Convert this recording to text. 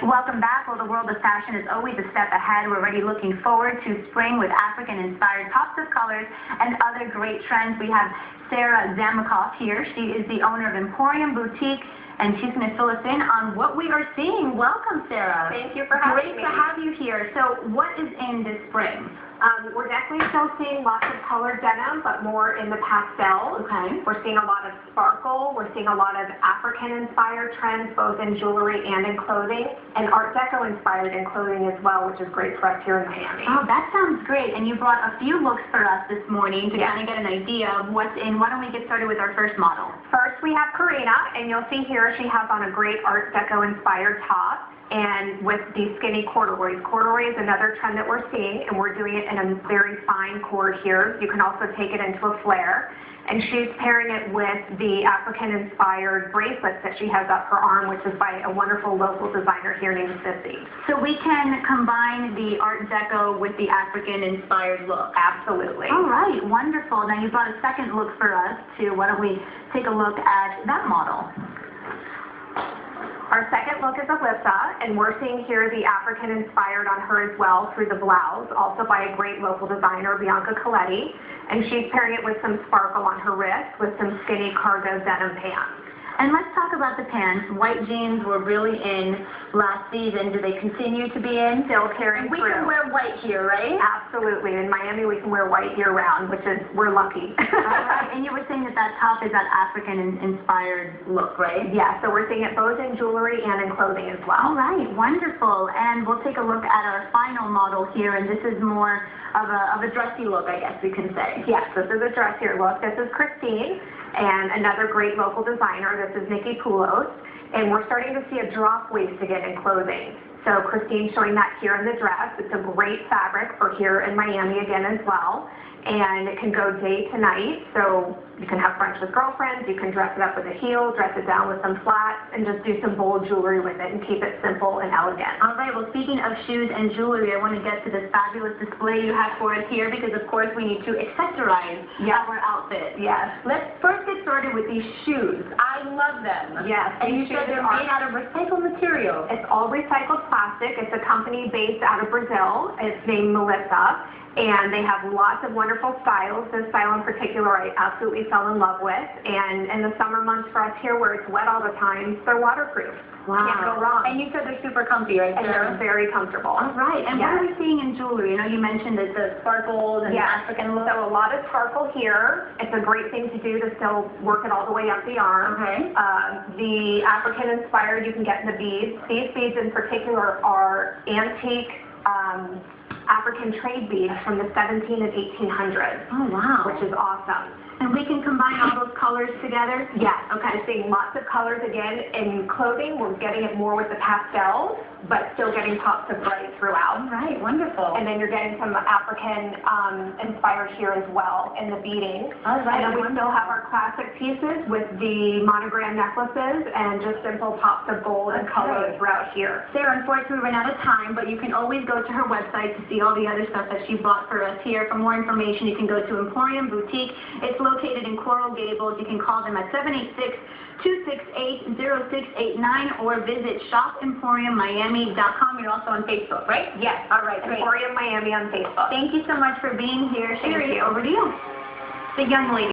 Welcome back. Well, the world of fashion is always a step ahead. We're already looking forward to spring with African-inspired pops of colors and other great trends. We have Sarah Zamikoff here. She is the owner of Emporium Boutique, and she's going to fill us in on what we are seeing. Welcome, Sarah. Thank you for having me. Great to have you here. So what is in this spring? We're definitely still seeing lots of colored denim, but more in the pastels. Okay. We're seeing a lot of sparkle. We're seeing a lot of African-inspired trends, both in jewelry and in clothing, and Art Deco-inspired in clothing as well, which is great for us here in Miami. Oh, that sounds great. And you brought a few looks for us this morning to kind of get an idea of what's in. Why don't we get started with our first model? First, we have Karina, and you'll see here she has on a great Art Deco-inspired top. And with these skinny corduroys. Corduroy is another trend that we're seeing, and we're doing it in a very fine cord here. You can also take it into a flare. And she's pairing it with the African-inspired bracelets that she has up her arm, which is by a wonderful local designer here named Sissy. So we can combine the Art Deco with the African-inspired look. Absolutely. All right, wonderful. Now you brought a second look for us, too. Why don't we take a look at that model? Our second look is Alyssa, and we're seeing here the African-inspired on her as well through the blouse, also by a great local designer, Bianca Coletti. And she's pairing it with some sparkle on her wrist with some skinny cargo denim pants. And let's talk about the pants. White jeans were really in last season. Do they continue to be in? Still carrying through. We can wear white here, right? Absolutely. In Miami, we can wear white year-round, which is, we're lucky. All right. And you were saying that that top is that African-inspired look, right? Yeah, so we're seeing it both in jewelry and in clothing as well. All right. Wonderful. And we'll take a look at our final model here, and this is more of a dressy look, I guess we can say. Yes, this is a dressier look. This is Christine, and another great local designer. This is Nikki Poulos, and we're starting to see a drop waist again in clothing. So Christine's showing that here in the dress. It's a great fabric for here in Miami again as well, and it can go day to night. So you can have brunch with girlfriends, you can dress it up with a heel, dress it down with some flats, and just do some bold jewelry with it and keep it simple and elegant. All right, well, speaking of shoes and jewelry, I want to get to this fabulous display you have for us here because, of course, we need to accessorize our outfit. Yes. Let's first get started with these shoes. I love them. Yes. And you said they're made out of recycled material. It's all recycled plastic. It's a company based out of Brazil. It's named Melissa. And they have lots of wonderful styles. This style in particular I absolutely fell in love with. And in the summer months for us here where it's wet all the time, they're waterproof. Wow. Can't go wrong. And you said they're super comfy, right? And they're very comfortable. All right. And what are we seeing in jewelry? You know, you mentioned that the sparkles and African look. So a lot of sparkle here. It's a great thing to do to still work it all the way up the arm. Okay. The African-inspired you can get in the beads. These beads in particular are antique African trade beads from the 17 and 1800s. Oh, wow. Which is awesome. And we can combine all those colors together? Yes. Okay. Seeing lots of colors again in clothing. We're getting it more with the pastels, but still getting pops of bright throughout. All right. Wonderful. And then you're getting some African inspired here as well in the beading. All right. And then we still have our classic pieces with the monogram necklaces and just simple pops of gold and color throughout here. Sarah, unfortunately, we ran out of time, but you can always go to her website to see all the other stuff that she bought for us here. For more information, you can go to Emporium Boutique. It's located in Coral Gables. You can call them at 786-268-0689 or visit shopemporiummiami.com. You're also on Facebook, right? Yes. All right, great. Emporium Miami on Facebook. Thank you so much for being here. Thank you. Over to you. The young lady.